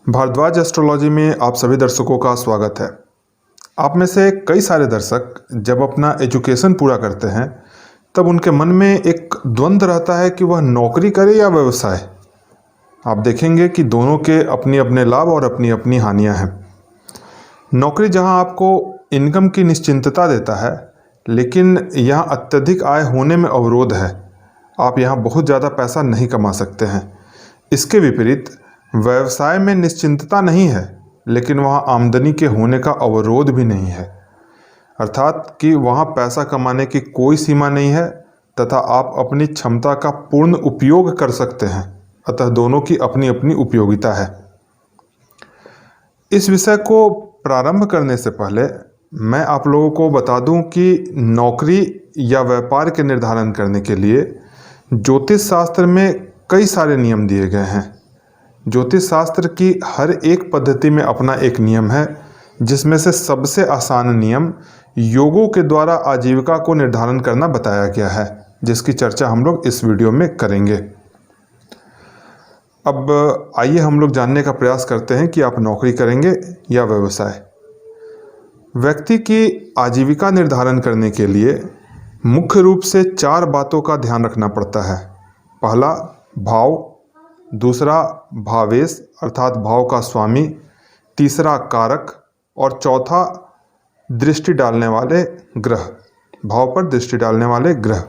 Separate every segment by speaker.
Speaker 1: Bhardwaj astrology में आप सभी दर्शकों का स्वागत है। आप में से कई सारे दर्शक जब अपना एजुकेशन पूरा करते हैं तब उनके मन में एक द्वंद्व रहता है कि वह नौकरी करे या व्यवसाय। आप देखेंगे कि दोनों के अपने अपने लाभ और अपनी अपनी हानियां हैं। नौकरी जहां आपको इनकम की निश्चिंतता देता है, लेकिन यहां अत्यधिक आय होने में अवरोध है। आप यहां बहुत ज़्यादा पैसा नहीं कमा सकते हैं। इसके विपरीत व्यवसाय में निश्चिंतता नहीं है, लेकिन वहाँ आमदनी के होने का अवरोध भी नहीं है। अर्थात कि वहाँ पैसा कमाने की कोई सीमा नहीं है तथा आप अपनी क्षमता का पूर्ण उपयोग कर सकते हैं। अतः दोनों की अपनी अपनी उपयोगिता है। इस विषय को प्रारंभ करने से पहले मैं आप लोगों को बता दूं कि नौकरी या व्यापार के निर्धारण करने के लिए ज्योतिष शास्त्र में कई सारे नियम दिए गए हैं। ज्योतिष शास्त्र की हर एक पद्धति में अपना एक नियम है, जिसमें से सबसे आसान नियम योगों के द्वारा आजीविका को निर्धारण करना बताया गया है, जिसकी चर्चा हम लोग इस वीडियो में करेंगे। अब आइए हम लोग जानने का प्रयास करते हैं कि आप नौकरी करेंगे या व्यवसाय। व्यक्ति की आजीविका निर्धारण करने के लिए मुख्य रूप से 4 बातों का ध्यान रखना पड़ता है। पहला भाव, दूसरा भावेश अर्थात भाव का स्वामी, तीसरा कारक और चौथा दृष्टि डालने वाले ग्रह, भाव पर दृष्टि डालने वाले ग्रह।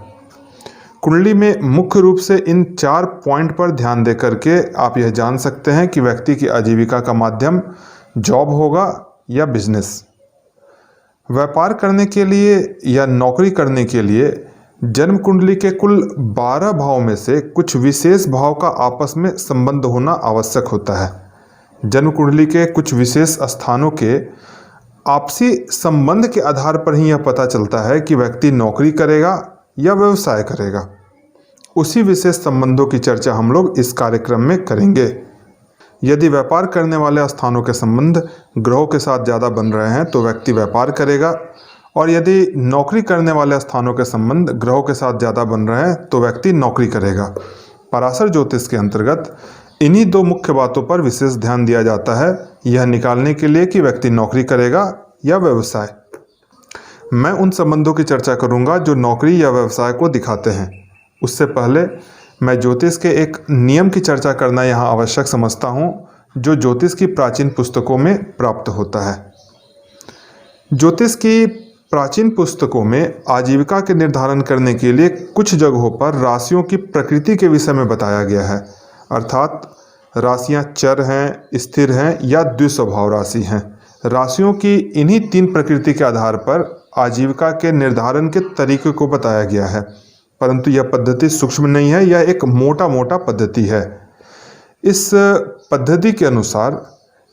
Speaker 1: कुंडली में मुख्य रूप से इन 4 पॉइंट पर ध्यान देकर के आप यह जान सकते हैं कि व्यक्ति की आजीविका का माध्यम जॉब होगा या बिजनेस। व्यापार करने के लिए या नौकरी करने के लिए जन्म कुंडली के कुल 12 भाव में से कुछ विशेष भाव का आपस में संबंध होना आवश्यक होता है। जन्म कुंडली के कुछ विशेष स्थानों के आपसी संबंध के आधार पर ही यह पता चलता है कि व्यक्ति नौकरी करेगा या व्यवसाय करेगा। उसी विशेष संबंधों की चर्चा हम लोग इस कार्यक्रम में करेंगे। यदि व्यापार करने वाले स्थानों के संबंध ग्रहों के साथ ज़्यादा बन रहे हैं तो व्यक्ति व्यापार करेगा, और यदि नौकरी करने वाले स्थानों के संबंध ग्रहों के साथ ज़्यादा बन रहे हैं तो व्यक्ति नौकरी करेगा। पराशर ज्योतिष के अंतर्गत इन्हीं 2 मुख्य बातों पर विशेष ध्यान दिया जाता है, यह निकालने के लिए कि व्यक्ति नौकरी करेगा या व्यवसाय। मैं उन संबंधों की चर्चा करूंगा जो नौकरी या व्यवसाय को दिखाते हैं। उससे पहले मैं ज्योतिष के एक नियम की चर्चा करना यहाँ आवश्यक समझता हूँ, जो ज्योतिष की प्राचीन पुस्तकों में प्राप्त होता है। ज्योतिष की प्राचीन पुस्तकों में आजीविका के निर्धारण करने के लिए कुछ जगहों पर राशियों की प्रकृति के विषय में बताया गया है। अर्थात राशियां चर हैं, स्थिर हैं या द्विस्वभाव राशि हैं। राशियों की इन्हीं 3 प्रकृति के आधार पर आजीविका के निर्धारण के तरीके को बताया गया है, परंतु यह पद्धति सूक्ष्म नहीं है, यह एक मोटा पद्धति है। इस पद्धति के अनुसार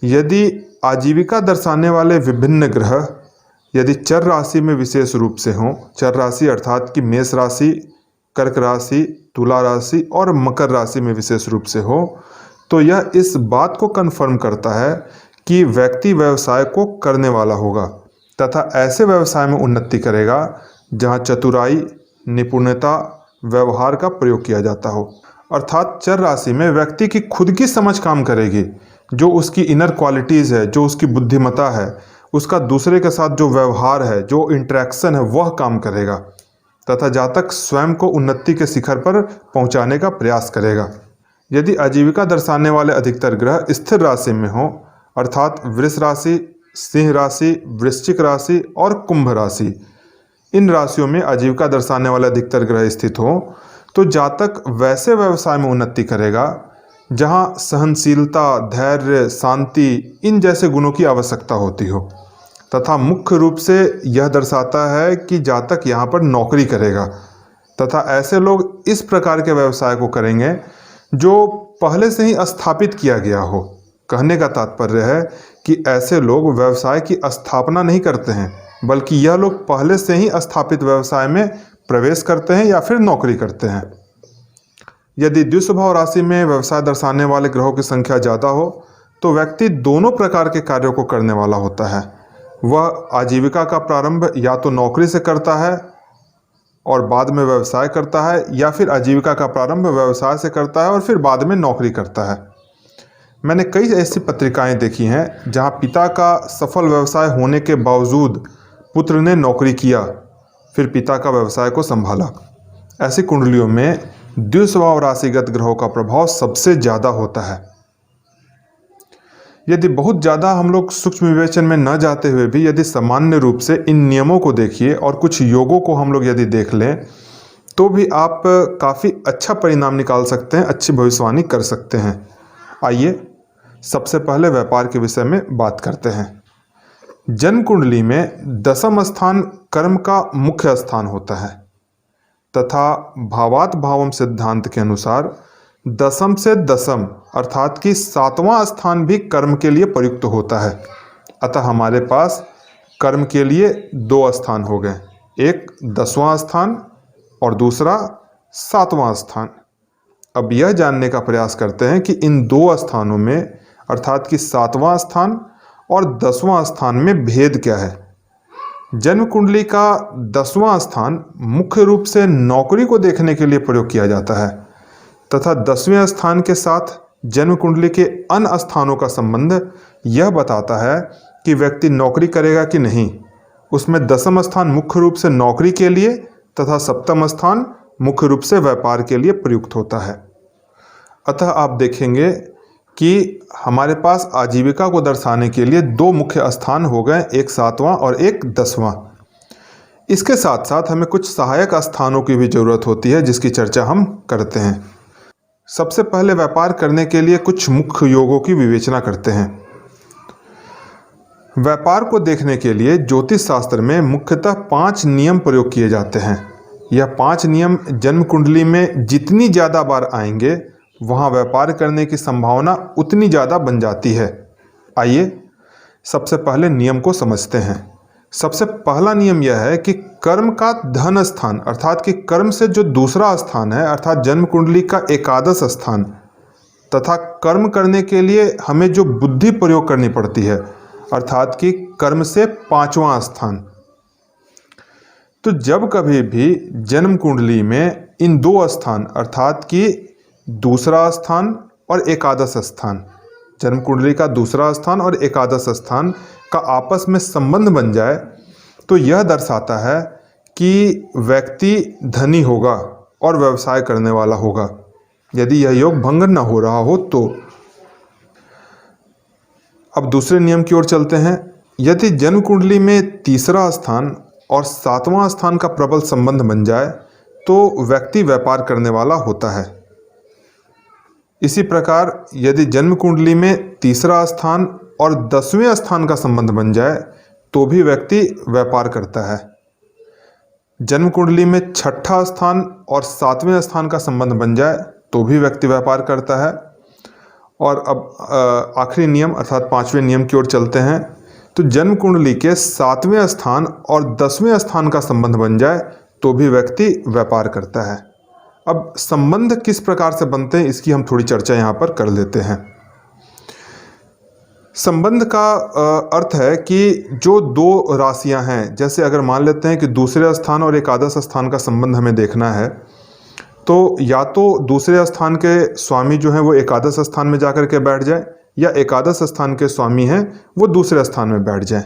Speaker 1: यदि आजीविका दर्शाने वाले विभिन्न ग्रह यदि चर राशि में विशेष रूप से हों, चर राशि अर्थात कि मेष राशि, कर्क राशि, तुला राशि और मकर राशि में विशेष रूप से हो, तो यह इस बात को कन्फर्म करता है कि व्यक्ति व्यवसाय को करने वाला होगा तथा ऐसे व्यवसाय में उन्नति करेगा जहां चतुराई, निपुणता, व्यवहार का प्रयोग किया जाता हो। अर्थात चर राशि में व्यक्ति की खुद की समझ काम करेगी, जो उसकी इनर क्वालिटीज़ है, जो उसकी बुद्धिमत्ता है, उसका दूसरे के साथ जो व्यवहार है, जो इंटरेक्शन है, वह काम करेगा तथा जातक स्वयं को उन्नति के शिखर पर पहुंचाने का प्रयास करेगा। यदि आजीविका दर्शाने वाले अधिकतर ग्रह स्थिर राशि में हो, अर्थात वृष राशि, सिंह राशि, वृश्चिक राशि और कुंभ राशि, इन राशियों में आजीविका दर्शाने वाले अधिकतर ग्रह स्थित हो, तो जातक वैसे व्यवसाय में उन्नति करेगा जहां सहनशीलता, धैर्य, शांति इन जैसे गुणों की आवश्यकता होती हो, तथा मुख्य रूप से यह दर्शाता है कि जातक यहाँ पर नौकरी करेगा तथा ऐसे लोग इस प्रकार के व्यवसाय को करेंगे जो पहले से ही स्थापित किया गया हो। कहने का तात्पर्य है कि ऐसे लोग व्यवसाय की स्थापना नहीं करते हैं, बल्कि यह लोग पहले से ही स्थापित व्यवसाय में प्रवेश करते हैं या फिर नौकरी करते हैं। यदि द्विस्वभाव राशि में व्यवसाय दर्शाने वाले ग्रहों की संख्या ज़्यादा हो तो व्यक्ति दोनों प्रकार के कार्यों को करने वाला होता है। वह आजीविका का प्रारंभ या तो नौकरी से करता है और बाद में व्यवसाय करता है, या फिर आजीविका का प्रारंभ व्यवसाय से करता है और फिर बाद में नौकरी करता है। मैंने कई ऐसी पत्रिकाएं देखी हैं जहां पिता का सफल व्यवसाय होने के बावजूद पुत्र ने नौकरी किया, फिर पिता का व्यवसाय को संभाला। ऐसी कुंडलियों में द्विस्वभाव राशिगत ग्रहों का प्रभाव सबसे ज़्यादा होता है। यदि बहुत ज़्यादा हम लोग सूक्ष्म विवेचन में न जाते हुए भी यदि सामान्य रूप से इन नियमों को देखिए और कुछ योगों को हम लोग यदि देख लें तो भी आप काफ़ी अच्छा परिणाम निकाल सकते हैं, अच्छी भविष्यवाणी कर सकते हैं। आइए सबसे पहले व्यापार के विषय में बात करते हैं। जन्म कुंडली में दशम स्थान कर्म का मुख्य स्थान होता है तथा भावात भावम सिद्धांत के अनुसार दशम से दशम अर्थात कि 7वां स्थान भी कर्म के लिए प्रयुक्त होता है। अतः हमारे पास कर्म के लिए 2 स्थान हो गए, एक 10वां स्थान और दूसरा 7वां स्थान। अब यह जानने का प्रयास करते हैं कि इन 2 स्थानों में अर्थात कि 7वां स्थान और 10वां स्थान में भेद क्या है। जन्म कुंडली का 10वां स्थान मुख्य रूप से नौकरी को देखने के लिए प्रयोग किया जाता है तथा 10वें स्थान के साथ जन्म कुंडली के अन्य स्थानों का संबंध यह बताता है कि व्यक्ति नौकरी करेगा कि नहीं। उसमें 10वां स्थान मुख्य रूप से नौकरी के लिए तथा 7वां स्थान मुख्य रूप से व्यापार के लिए प्रयुक्त होता है। अतः आप देखेंगे कि हमारे पास आजीविका को दर्शाने के लिए 2 मुख्य स्थान हो गए, एक 7वां और एक 10वां। इसके साथ साथ हमें कुछ सहायक स्थानों की भी जरूरत होती है जिसकी चर्चा हम करते हैं। सबसे पहले व्यापार करने के लिए कुछ मुख्य योगों की विवेचना करते हैं। व्यापार को देखने के लिए ज्योतिष शास्त्र में मुख्यतः 5 नियम प्रयोग किए जाते हैं। यह 5 नियम जन्म कुंडली में जितनी ज़्यादा बार आएंगे वहाँ व्यापार करने की संभावना उतनी ज़्यादा बन जाती है। आइए सबसे पहले नियम को समझते हैं। सबसे पहला नियम यह है कि कर्म का धन स्थान अर्थात कि कर्म से जो दूसरा स्थान है अर्थात जन्म कुंडली का एकादश स्थान तथा कर्म करने के लिए हमें जो बुद्धि प्रयोग करनी पड़ती है अर्थात कि कर्म से 5वां स्थान। तो जब कभी भी जन्म कुंडली में इन 2 स्थान अर्थात कि दूसरा स्थान और एकादश स्थान, जन्म कुंडली का दूसरा स्थान और एकादश स्थान का आपस में संबंध बन जाए तो यह दर्शाता है कि व्यक्ति धनी होगा और व्यवसाय करने वाला होगा। यदि यह योग भंग न हो रहा हो तो। अब दूसरे नियम की ओर चलते हैं। यदि जन्म कुंडली में तीसरा स्थान और 7वां स्थान का प्रबल संबंध बन जाए तो व्यक्ति व्यापार करने वाला होता है। इसी प्रकार यदि जन्म कुंडली में तीसरा स्थान और 10वें स्थान का संबंध बन जाए तो भी व्यक्ति व्यापार करता है। जन्म कुंडली में 6ठा स्थान और 7वें स्थान का संबंध बन जाए तो भी व्यक्ति व्यापार करता है। और अब आखिरी नियम अर्थात 5वें नियम की ओर चलते हैं। तो जन्म कुंडली के 7वें स्थान और 10वें स्थान का संबंध बन जाए तो भी व्यक्ति व्यापार करता है। अब संबंध किस प्रकार से बनते हैं इसकी हम थोड़ी चर्चा यहाँ पर कर लेते हैं। संबंध का अर्थ है कि जो 2 राशियाँ हैं, जैसे अगर मान लेते हैं कि दूसरे स्थान और एकादश स्थान का संबंध हमें देखना है तो या तो दूसरे स्थान के स्वामी जो हैं वो एकादश स्थान में जाकर के बैठ जाए या एकादश स्थान के स्वामी हैं वो दूसरे स्थान में बैठ जाएं,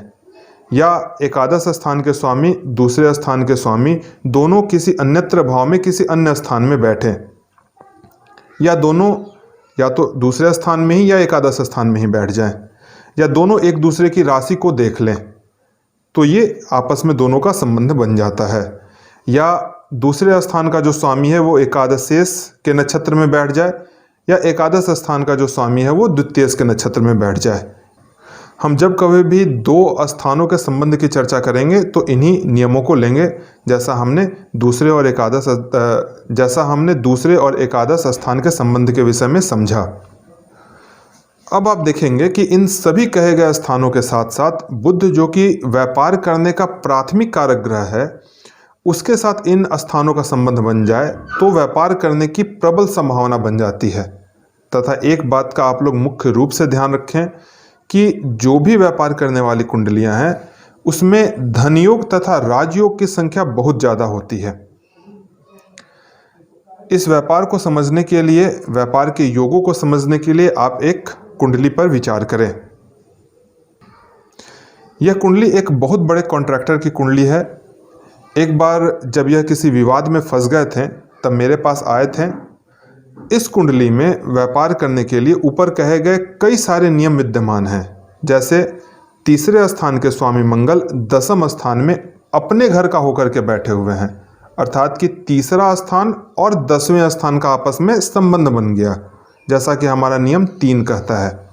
Speaker 1: या एकादश स्थान के स्वामी दूसरे स्थान के स्वामी दोनों किसी अन्यत्र भाव में किसी अन्य स्थान में बैठें, या दोनों या तो दूसरे स्थान में ही या एकादश स्थान में ही बैठ जाएं, या दोनों एक दूसरे की राशि को देख लें तो ये आपस में दोनों का संबंध बन जाता है। या दूसरे स्थान का जो स्वामी है वो एकादशेश के नक्षत्र में बैठ जाए या एकादश स्थान का जो स्वामी है वो द्वितीयेश के नक्षत्र में बैठ जाए। हम जब कभी भी 2 स्थानों के संबंध की चर्चा करेंगे तो इन्हीं नियमों को लेंगे, जैसा हमने दूसरे और एकादश स्थान के संबंध के विषय में समझा। अब आप देखेंगे कि इन सभी कहे गए स्थानों के साथ साथ बुध जो कि व्यापार करने का प्राथमिक कारक ग्रह है उसके साथ इन स्थानों का संबंध बन जाए तो व्यापार करने की प्रबल संभावना बन जाती है। तथा एक बात का आप लोग मुख्य रूप से ध्यान रखें कि जो भी व्यापार करने वाली कुंडलियां हैं उसमें धनयोग तथा राजयोग की संख्या बहुत ज़्यादा होती है। इस व्यापार को समझने के लिए, व्यापार के योगों को समझने के लिए आप एक कुंडली पर विचार करें। यह कुंडली एक बहुत बड़े कॉन्ट्रैक्टर की कुंडली है। एक बार जब यह किसी विवाद में फंस गए थे तब मेरे पास आए थे। इस कुंडली में व्यापार करने के लिए ऊपर कहे गए कई सारे नियम विद्यमान हैं। जैसे तीसरे स्थान के स्वामी मंगल दसम स्थान में अपने घर का होकर के बैठे हुए हैं, अर्थात कि तीसरा स्थान और 10वें स्थान का आपस में संबंध बन गया, जैसा कि हमारा नियम 3 कहता है।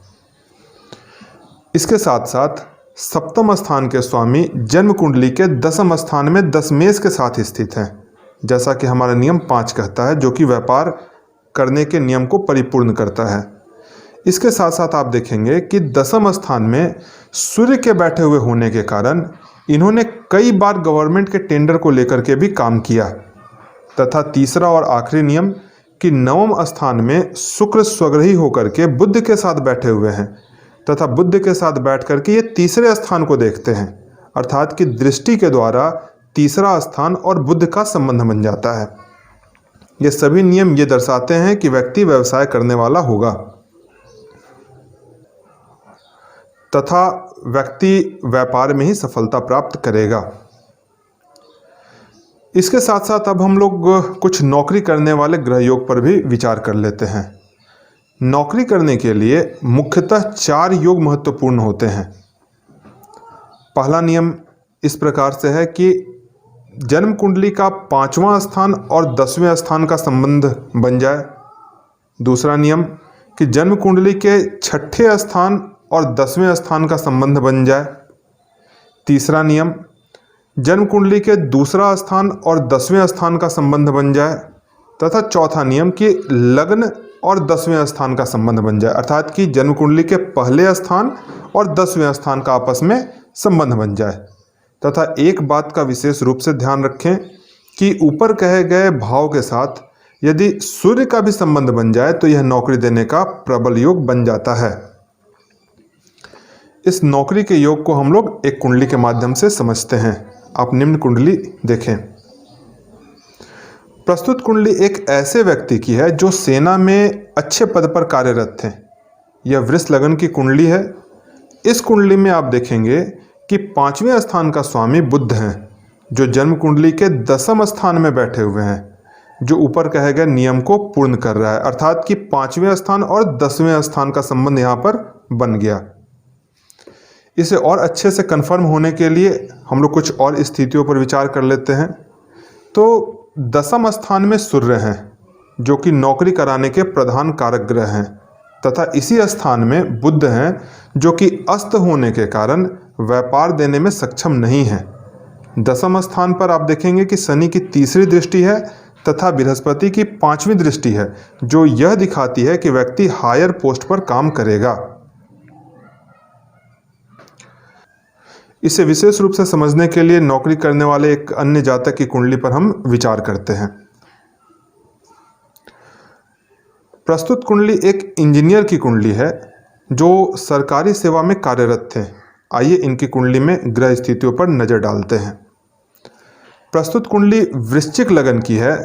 Speaker 1: इसके साथ साथ सप्तम स्थान के स्वामी जन्म कुंडली के 10वें स्थान में दशमेश के साथ स्थित हैं, जैसा कि हमारा नियम 5 कहता है, जो कि व्यापार करने के नियम को परिपूर्ण करता है। इसके साथ साथ आप देखेंगे कि 10वें स्थान में सूर्य के बैठे हुए होने के कारण इन्होंने कई बार गवर्नमेंट के टेंडर को लेकर के भी काम किया। तथा तीसरा और आखिरी नियम कि 9वें स्थान में शुक्र स्वग्रही होकर के बुध के साथ बैठे हुए हैं तथा बुध के साथ बैठ करके ये तीसरे स्थान को देखते हैं, अर्थात कि दृष्टि के द्वारा तीसरा स्थान और बुध का संबंध बन जाता है। ये सभी नियम ये दर्शाते हैं कि व्यक्ति व्यवसाय करने वाला होगा तथा व्यक्ति व्यापार में ही सफलता प्राप्त करेगा। इसके साथ साथ अब हम लोग कुछ नौकरी करने वाले ग्रह योग पर भी विचार कर लेते हैं। नौकरी करने के लिए मुख्यतः 4 योग महत्वपूर्ण होते हैं। पहला नियम इस प्रकार से है कि जन्म कुंडली का 5वां स्थान और 10वें स्थान का संबंध बन जाए। दूसरा नियम कि जन्म कुंडली के 6ठे स्थान और 10वें स्थान का संबंध बन जाए। तीसरा नियम जन्म कुंडली के दूसरा स्थान और 10वें स्थान का संबंध बन जाए। तथा चौथा नियम कि लग्न और 10वें स्थान का संबंध बन जाए, अर्थात कि जन्म कुंडली के पहले स्थान और 10वें स्थान का आपस में संबंध बन जाए। तथा एक बात का विशेष रूप से ध्यान रखें कि ऊपर कहे गए भाव के साथ यदि सूर्य का भी संबंध बन जाए तो यह नौकरी देने का प्रबल योग बन जाता है। इस नौकरी के योग को हम लोग एक कुंडली के माध्यम से समझते हैं। आप निम्न कुंडली देखें। प्रस्तुत कुंडली एक ऐसे व्यक्ति की है जो सेना में अच्छे पद पर कार्यरत थे। यह वृष लगन की कुंडली है। इस कुंडली में आप देखेंगे कि 5वें स्थान का स्वामी बुध हैं, जो जन्म कुंडली के 10वें स्थान में बैठे हुए हैं, जो ऊपर कहे गए नियम को पूर्ण कर रहा है, अर्थात कि 5वें स्थान और 10वें स्थान का संबंध यहाँ पर बन गया। इसे और अच्छे से कंफर्म होने के लिए हम लोग कुछ और स्थितियों पर विचार कर लेते हैं। तो 10वें स्थान में सूर्य हैं, जो कि नौकरी कराने के प्रधान कारक ग्रह हैं, तथा इसी स्थान में बुध हैं, जो कि अस्त होने के कारण व्यापार देने में सक्षम नहीं हैं। 10वें स्थान पर आप देखेंगे कि शनि की तीसरी दृष्टि है तथा बृहस्पति की 5वीं दृष्टि है, जो यह दिखाती है कि व्यक्ति हायर पोस्ट पर काम करेगा। इसे विशेष रूप से समझने के लिए नौकरी करने वाले एक अन्य जातक की कुंडली पर हम विचार करते हैं। प्रस्तुत कुंडली एक इंजीनियर की कुंडली है जो सरकारी सेवा में कार्यरत थे। आइए इनकी कुंडली में ग्रह स्थितियों पर नजर डालते हैं। प्रस्तुत कुंडली वृश्चिक लगन की है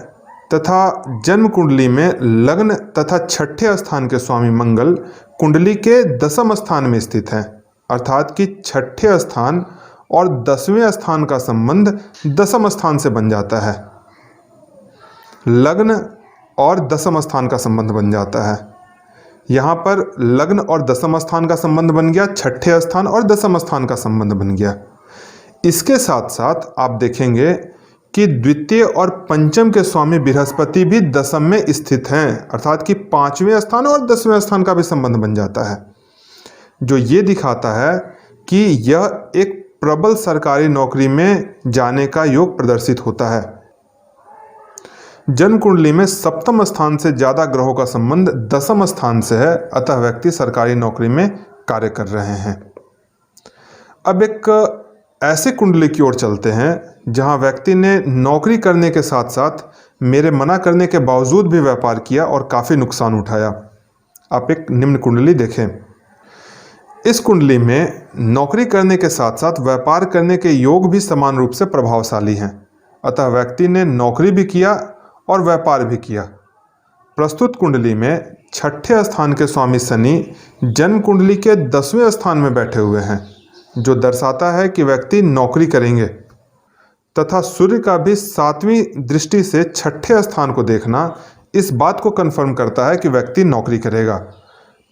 Speaker 1: तथा जन्म कुंडली में लग्न तथा 6ठे स्थान के स्वामी मंगल कुंडली के 10वें स्थान में स्थित हैं, अर्थात कि 6ठे स्थान और 10वें स्थान का संबंध 10वें स्थान से बन जाता है। लग्न और 10वें स्थान का संबंध बन जाता है। यहाँ पर लग्न और 10वें स्थान का संबंध बन गया, 6ठे स्थान और 10वें स्थान का संबंध बन गया। इसके साथ साथ आप देखेंगे कि द्वितीय और पंचम के स्वामी बृहस्पति भी 10वें में स्थित हैं, अर्थात कि 5वें स्थान और 10वें स्थान का भी संबंध बन जाता है, जो ये दिखाता है कि यह एक प्रबल सरकारी नौकरी में जाने का योग प्रदर्शित होता है। जन्म कुंडली में सप्तम स्थान से ज़्यादा ग्रहों का संबंध 10वें स्थान से है, अतः व्यक्ति सरकारी नौकरी में कार्य कर रहे हैं। अब एक ऐसे कुंडली की ओर चलते हैं जहां व्यक्ति ने नौकरी करने के साथ साथ मेरे मना करने के बावजूद भी व्यापार किया और काफ़ी नुकसान उठाया। आप एक निम्न कुंडली देखें। इस कुंडली में नौकरी करने के साथ साथ व्यापार करने के योग भी समान रूप से प्रभावशाली हैं, अतः व्यक्ति ने नौकरी भी किया और व्यापार भी किया। प्रस्तुत कुंडली में छठे स्थान के स्वामी शनि जन्म कुंडली के 10वें स्थान में बैठे हुए हैं, जो दर्शाता है कि व्यक्ति नौकरी करेंगे। तथा सूर्य का भी 7वीं दृष्टि से छठे स्थान को देखना इस बात को कन्फर्म करता है कि व्यक्ति नौकरी करेगा।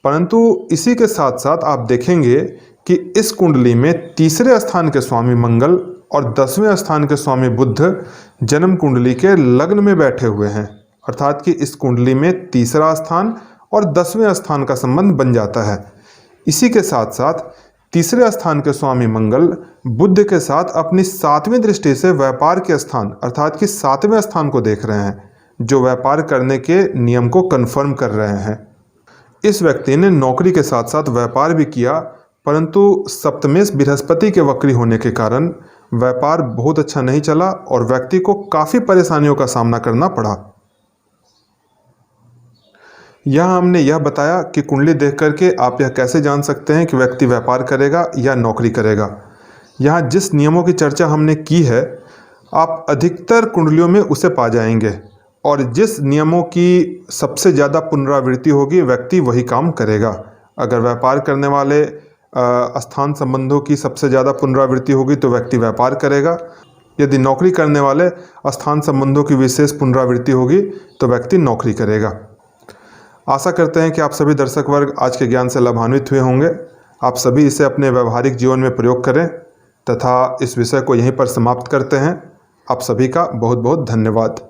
Speaker 1: परंतु इसी के साथ साथ आप देखेंगे कि इस कुंडली में तीसरे स्थान के स्वामी मंगल और 10वें स्थान के स्वामी बुध जन्म कुंडली के लग्न में बैठे हुए हैं, अर्थात कि इस कुंडली में तीसरा स्थान और 10वें स्थान का संबंध बन जाता है। इसी के साथ साथ तीसरे स्थान के स्वामी मंगल बुध के साथ अपनी 7वीं दृष्टि से व्यापार के स्थान अर्थात कि 7वें स्थान को देख रहे हैं, जो व्यापार करने के नियम को कन्फर्म कर रहे हैं। इस व्यक्ति ने नौकरी के साथ साथ व्यापार भी किया, परंतु सप्तमेश बृहस्पति के वक्री होने के कारण व्यापार बहुत अच्छा नहीं चला और व्यक्ति को काफ़ी परेशानियों का सामना करना पड़ा। यहाँ हमने यह बताया कि कुंडली देख करके आप यह कैसे जान सकते हैं कि व्यक्ति व्यापार करेगा या नौकरी करेगा। यहाँ जिस नियमों की चर्चा हमने की है, आप अधिकतर कुंडलियों में उसे पा जाएंगे, और जिस नियमों की सबसे ज़्यादा पुनरावृत्ति होगी व्यक्ति वही काम करेगा। अगर व्यापार करने वाले स्थान संबंधों की सबसे ज़्यादा पुनरावृत्ति होगी तो व्यक्ति व्यापार करेगा। यदि नौकरी करने वाले स्थान संबंधों की विशेष पुनरावृत्ति होगी तो व्यक्ति नौकरी करेगा। आशा करते हैं कि आप सभी दर्शक वर्ग आज के ज्ञान से लाभान्वित हुए होंगे। आप सभी इसे अपने व्यवहारिक जीवन में प्रयोग करें तथा इस विषय को यहीं पर समाप्त करते हैं। आप सभी का बहुत बहुत धन्यवाद।